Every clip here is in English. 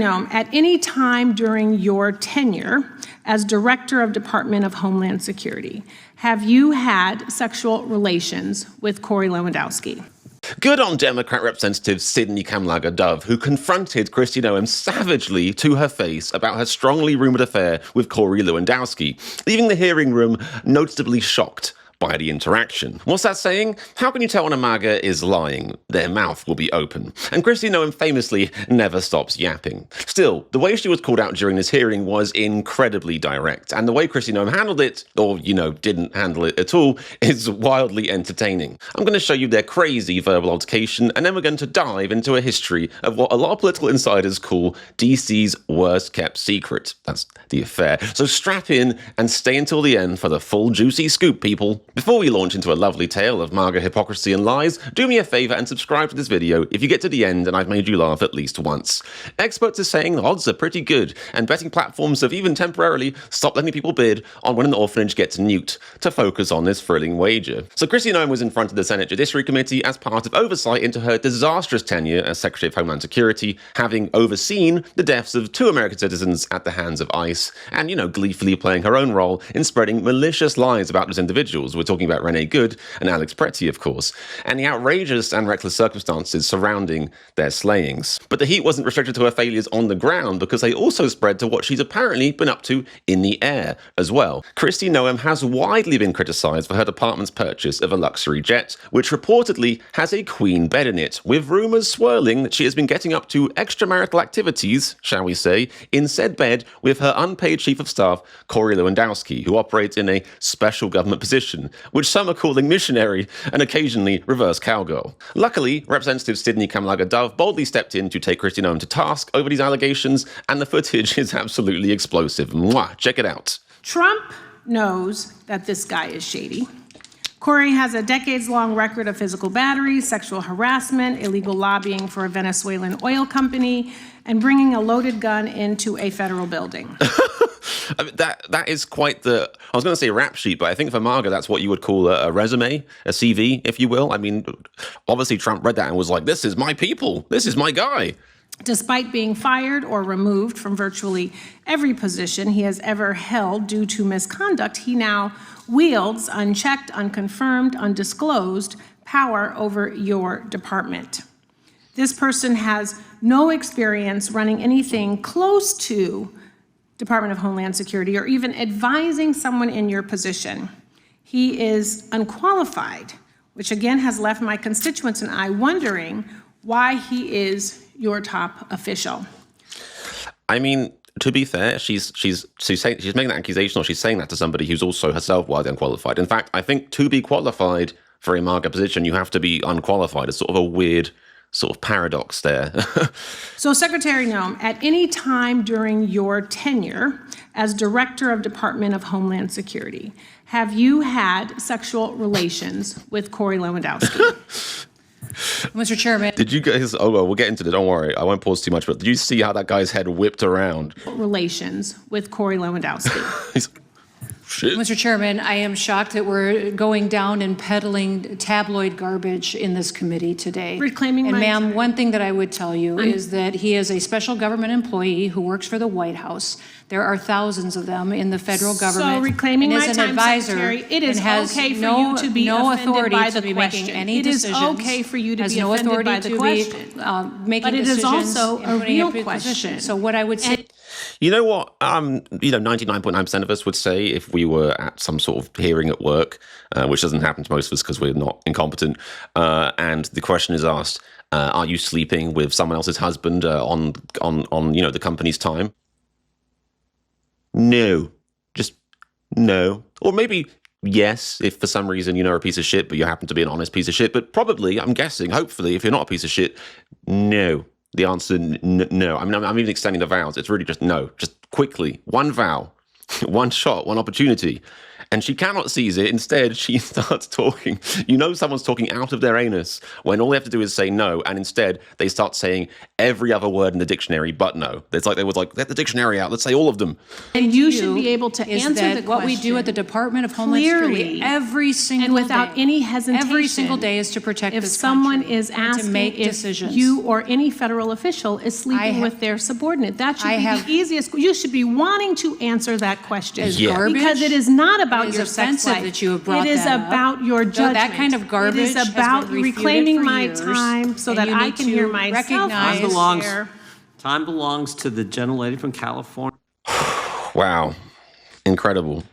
Noem, at any time during your tenure as Director of Department of Homeland Security, have you had sexual relations with Corey Lewandowski? Good on Democrat Representative Sydney Kamlaga-Dove, who confronted Kristi Noem savagely to her face about her strongly rumoured affair with Corey Lewandowski, leaving the hearing room noticeably shocked by the interaction. What's that saying? How can you tell when a MAGA is lying? Their mouth will be open. And Kristi Noem famously never stops yapping. Still, the way she was called out during this hearing was incredibly direct, and the way Kristi Noem handled it, or, didn't handle it at all, is wildly entertaining. I'm going to show you their crazy verbal altercation, and then we're going to dive into a history of what a lot of political insiders call DC's worst kept secret. That's the affair. So strap in and stay until the end for the full juicy scoop, people. Before we launch into a lovely tale of MAGA hypocrisy and lies, do me a favour and subscribe to this video if you get to the end and I've made you laugh at least once. Experts are saying the odds are pretty good, and betting platforms have even temporarily stopped letting people bid on when an orphanage gets nuked to focus on this thrilling wager. So Kristi Noem was in front of the Senate Judiciary Committee as part of oversight into her disastrous tenure as Secretary of Homeland Security, having overseen the deaths of 2 American citizens at the hands of ICE, and, gleefully playing her own role in spreading malicious lies about those individuals. We're talking about Renee Good and Alex Pretty, of course, and the outrageous and reckless circumstances surrounding their slayings. But the heat wasn't restricted to her failures on the ground, because they also spread to what she's apparently been up to in the air as well. Kristi Noem has widely been criticised for her department's purchase of a luxury jet, which reportedly has a queen bed in it, with rumours swirling that she has been getting up to extramarital activities, shall we say, in said bed with her unpaid chief of staff, Corey Lewandowski, who operates in a special government position, which some are calling missionary and occasionally reverse cowgirl. Luckily, Representative Sydney Kamlaga-Dove boldly stepped in to take Kristi Noem to task over these allegations, and the footage is absolutely explosive. Mwah! Check it out. Trump knows that this guy is shady. Corey has a decades-long record of physical battery, sexual harassment, illegal lobbying for a Venezuelan oil company, and bringing a loaded gun into a federal building. I mean, that is quite the, I was going to say rap sheet, but I think for MAGA, that's what you would call a resume, a CV, if you will. I mean, obviously Trump read that and was like, this is my people, this is my guy. Despite being fired or removed from virtually every position he has ever held due to misconduct, he now wields unchecked, unconfirmed, undisclosed power over your department. This person has no experience running anything close to Department of Homeland Security or even advising someone in your position. He is unqualified, which again has left my constituents and I wondering why he is your top official. I mean, to be fair, she's making that accusation, or she's saying that to somebody who's also herself wildly unqualified. In fact, I think to be qualified for a MAGA position, you have to be unqualified. It's sort of a weird sort of paradox there. So Secretary Noem, at any time during your tenure as Director of Department of Homeland Security, have you had sexual relations with Corey Lewandowski? Mr. Chairman. Did you guys, oh, well, we'll get into it, don't worry. I won't pause too much, but did you see how that guy's head whipped around? Relations with Corey Lewandowski. Shit. Mr. Chairman, I am shocked that we're going down and peddling tabloid garbage in this committee today. Reclaiming and my ma'am, time. one thing that I would tell you is that he is a special government employee who works for the White House. There are thousands of them in the federal government. So reclaiming and my is an time, advisor Secretary, it is and has okay for no, you to be no offended authority by to the be question. making any it decisions. It is okay for you to has be no offended authority by the to question. Be making but it is decisions also a real question. So what I would say. You know what? 99.9% of us would say if we were at some sort of hearing at work, which doesn't happen to most of us because we're not incompetent, and the question is asked, are you sleeping with someone else's husband on the company's time? No. Just no. Or maybe yes, if for some reason you're a piece of shit, but you happen to be an honest piece of shit. But probably, I'm guessing, hopefully, if you're not a piece of shit, no. The answer, no. I mean, I'm even extending the vows. It's really just no. Just quickly, one vow, one shot, one opportunity. And she cannot seize it. Instead, she starts talking. You know someone's talking out of their anus when all they have to do is say no. And instead, they start saying every other word in the dictionary but no. It's like they was like, get the dictionary out. Let's say all of them. And you should be able to is answer that the question. what we do at the Department of Homeland Security every single and without day, any hesitation, every single day is to protect if this someone country is and asking to make if decisions. you or any federal official is sleeping with their subordinate, that should be the easiest. You should be wanting to answer that question. Garbage. Because it is not about It is your sex offensive life. that you have brought It is that up. about your Though judgment. that kind of garbage It is has about been refuted reclaiming for my years, time so and that you I need can to hear myself. recognize- Time belongs to the gentlelady from California. Wow. Incredible.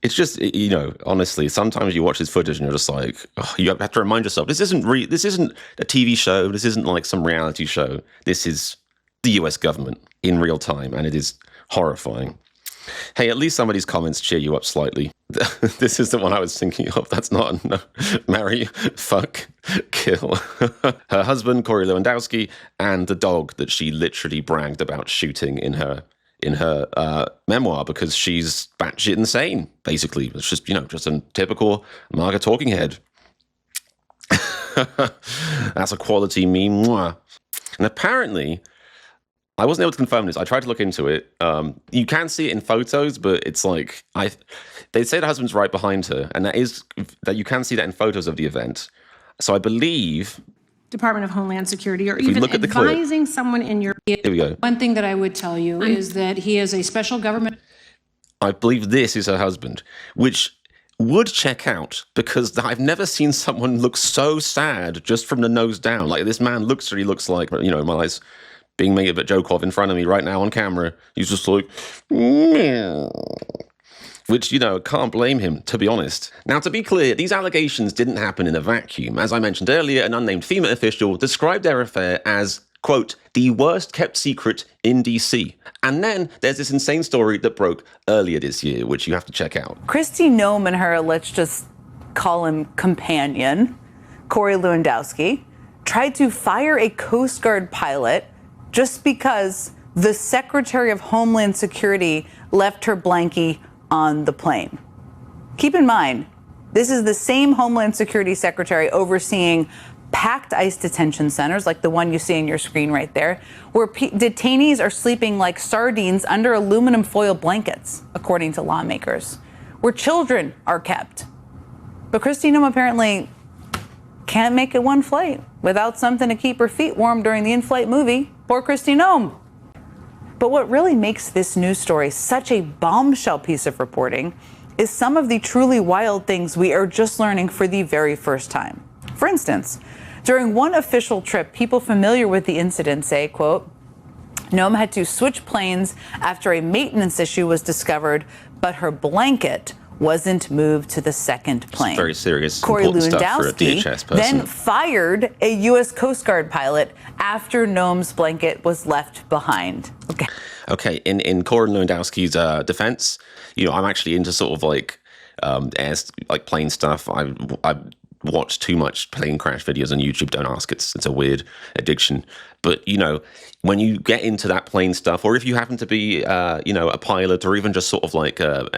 It's just, you know, honestly, sometimes you watch this footage and you're just like, oh, you have to remind yourself, this isn't a TV show. This isn't like some reality show. This is the US government in real time, and it is horrifying. Hey, at least some of these comments cheer you up slightly. This is the one I was thinking of. That's not no. Marry, fuck, kill. Her husband, Corey Lewandowski, and the dog that she literally bragged about shooting in her memoir because she's batshit insane, basically. It's just, you know, just a typical MAGA talking head. That's a quality meme. Mwah. And apparently, I wasn't able to confirm this. I tried to look into it. You can see it in photos, but it's like, they say the husband's right behind her, and that you can see that in photos of the event. So I believe Department of Homeland Security, or even look at the clip. advising someone in your... Here we go. One thing that I would tell you is that he is a special government. I believe this is her husband, which would check out because I've never seen someone look so sad just from the nose down. Like this man literally looks like, you know, my eyes being made a bit joke of in front of me right now on camera. He's just like, meow. Which, you know, can't blame him, to be honest. Now, to be clear, these allegations didn't happen in a vacuum. As I mentioned earlier, an unnamed FEMA official described their affair as, quote, the worst kept secret in DC. And then there's this insane story that broke earlier this year, which you have to check out. Kristi Noem and her, let's just call him companion, Corey Lewandowski, tried to fire a Coast Guard pilot just because the Secretary of Homeland Security left her blankie on the plane. Keep in mind, this is the same Homeland Security Secretary overseeing packed ICE detention centers, like the one you see on your screen right there, where detainees are sleeping like sardines under aluminum foil blankets, according to lawmakers, where children are kept. But Kristi Noem apparently can't make it one flight without something to keep her feet warm during the in-flight movie. Poor Kristi Noem. But what really makes this news story such a bombshell piece of reporting is some of the truly wild things we are just learning for the very first time. For instance, during one official trip, people familiar with the incident say, quote, Noem had to switch planes after a maintenance issue was discovered, but her blanket wasn't moved to the second plane. It's very serious, Corey important stuff for a Lewandowski DHS person. then fired a U.S. Coast Guard pilot after Noem's blanket was left behind. Okay, in Corey Lewandowski's defense, you know, I'm actually into sort of like plane stuff. I've watched too much plane crash videos on YouTube. Don't ask. It's a weird addiction. But, you know, when you get into that plane stuff, or if you happen to be, you know, a pilot or even just sort of like a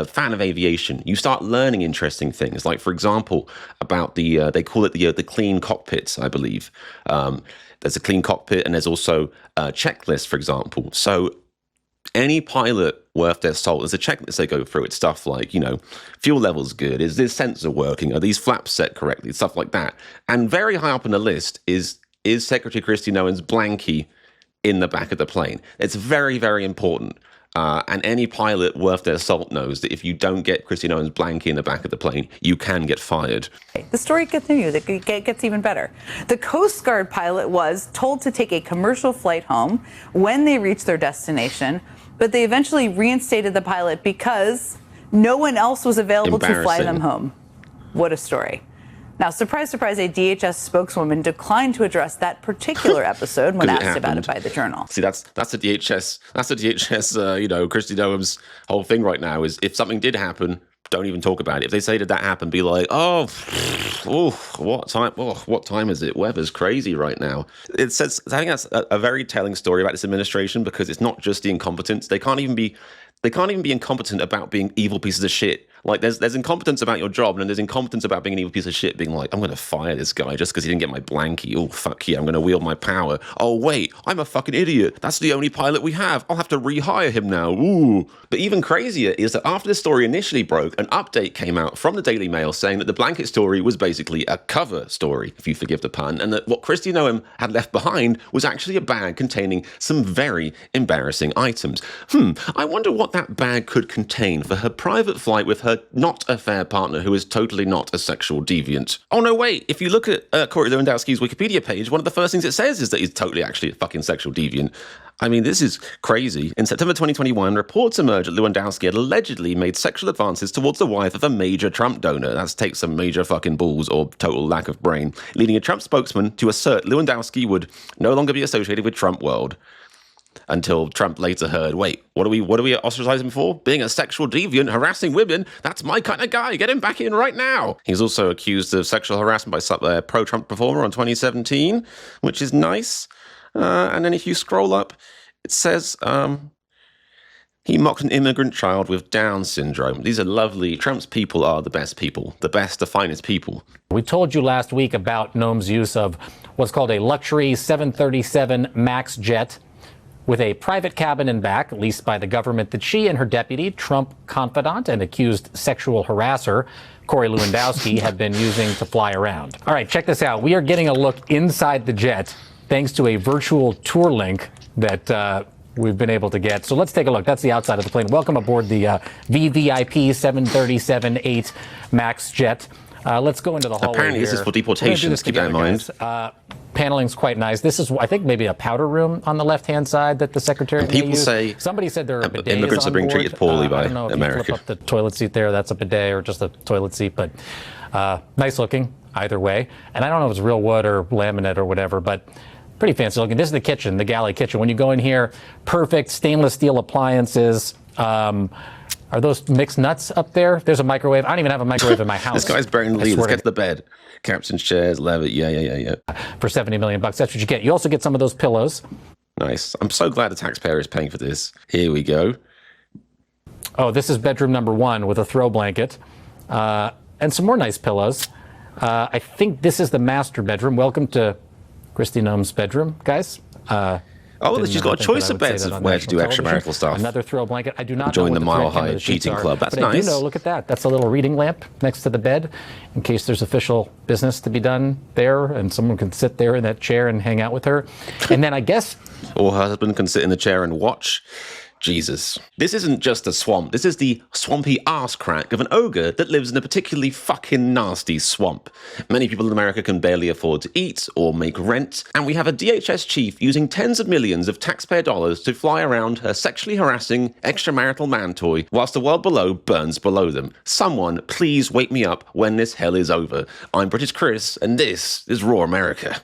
fan of aviation, you start learning interesting things. Like, for example, about they call it the clean cockpit, I believe. There's a clean cockpit and there's also a checklist, for example. So any pilot worth their salt, there's a checklist they go through. It's stuff like, you know, fuel level's good. Is this sensor working? Are these flaps set correctly? Stuff like that. And very high up on the list is Secretary Kristi Noem's blankie in the back of the plane. It's very, very important. And any pilot worth their salt knows that if you don't get Kristi Noem's blankie in the back of the plane, you can get fired. The story continues. It gets even better. The Coast Guard pilot was told to take a commercial flight home when they reached their destination, but they eventually reinstated the pilot because no one else was available to fly them home. What a story. Now, surprise, surprise, a DHS spokeswoman declined to address that particular episode when asked about it by the Journal. See, that's the DHS. That's the DHS. You know, Kristi Noem's whole thing right now is if something did happen, don't even talk about it. If they say that happened, be like, oh, what time? Oh, what time is it? Weather's crazy right now. It says, I think that's a very telling story about this administration because it's not just the incompetence. They can't even be They can't even be incompetent about being evil pieces of shit. Like, there's incompetence about your job, and then there's incompetence about being an evil piece of shit, being like, I'm going to fire this guy just because he didn't get my blankie. Oh, fuck yeah, I'm going to wield my power. Oh, wait, I'm a fucking idiot. That's the only pilot we have. I'll have to rehire him now. Ooh. But even crazier is that after the story initially broke, an update came out from the Daily Mail saying that the blanket story was basically a cover story, if you forgive the pun, and that what Kristi Noem had left behind was actually a bag containing some very embarrassing items. I wonder what that bag could contain for her private flight with her not-affair partner who is totally not a sexual deviant. Oh, no, wait. If you look at Corey Lewandowski's Wikipedia page, one of the first things it says is that he's totally actually a fucking sexual deviant. I mean, this is crazy. In September 2021, reports emerged that Lewandowski had allegedly made sexual advances towards the wife of a major Trump donor. That's take some major fucking balls or total lack of brain, leading a Trump spokesman to assert Lewandowski would no longer be associated with Trump world. Until Trump later heard, wait, what do we ostracize him for? Being a sexual deviant, harassing women? That's my kind of guy. Get him back in right now. He's also accused of sexual harassment by some pro-Trump performer on 2017, which is nice. And then if you scroll up, it says he mocked an immigrant child with Down syndrome. These are lovely. Trump's people are the best people, the best, the finest people. We told you last week about Noem's use of what's called a luxury 737 MAX jet with a private cabin in back, leased by the government, that she and her deputy, Trump confidant and accused sexual harasser, Corey Lewandowski, have been using to fly around. All right, check this out. We are getting a look inside the jet thanks to a virtual tour link that we've been able to get. So let's take a look. That's the outside of the plane. Welcome aboard the VVIP 737-8 MAX jet. Let's go into the hallway. Apparently, here. this is for deportations. Keep that in mind. Paneling's quite nice. This is, I think, maybe a powder room on the left-hand side that the secretary may people use. say somebody said there are bidets immigrants on are being board. treated poorly by I don't know if America. you flip up the toilet seat there, that's a bidet or just a toilet seat, but nice looking either way. And I don't know if it's real wood or laminate or whatever, but pretty fancy looking. This is the kitchen, the galley kitchen. When you go in here, perfect stainless steel appliances. Are those mixed nuts up there? There's a microwave. I don't even have a microwave in my house. This guy's burying the lead. Let's get to the bed. Captain's chairs, leather. Yeah. For $70 million. That's what you get. You also get some of those pillows. Nice. I'm so glad the taxpayer is paying for this. Here we go. Oh, this is bedroom number 1 with a throw blanket and some more nice pillows. I think this is the master bedroom. Welcome to Kristi Noem's bedroom, guys. She's got a choice of beds of where to do extramarital stuff. Another throw blanket. I do not Join know the what Mile thread count of High the sheets cheating are, club. That's but I do nice. know, look at that. That's a little reading lamp next to the bed in case there's official business to be done there and someone can sit there in that chair and hang out with her. And then I guess... Or her husband can sit in the chair and watch. Jesus. This isn't just a swamp. This is the swampy arse crack of an ogre that lives in a particularly fucking nasty swamp. Many people in America can barely afford to eat or make rent, and we have a DHS chief using tens of millions of taxpayer dollars to fly around her sexually harassing extramarital man toy whilst the world below burns below them. Someone please wake me up when this hell is over. I'm British Chris, and this is Raw America.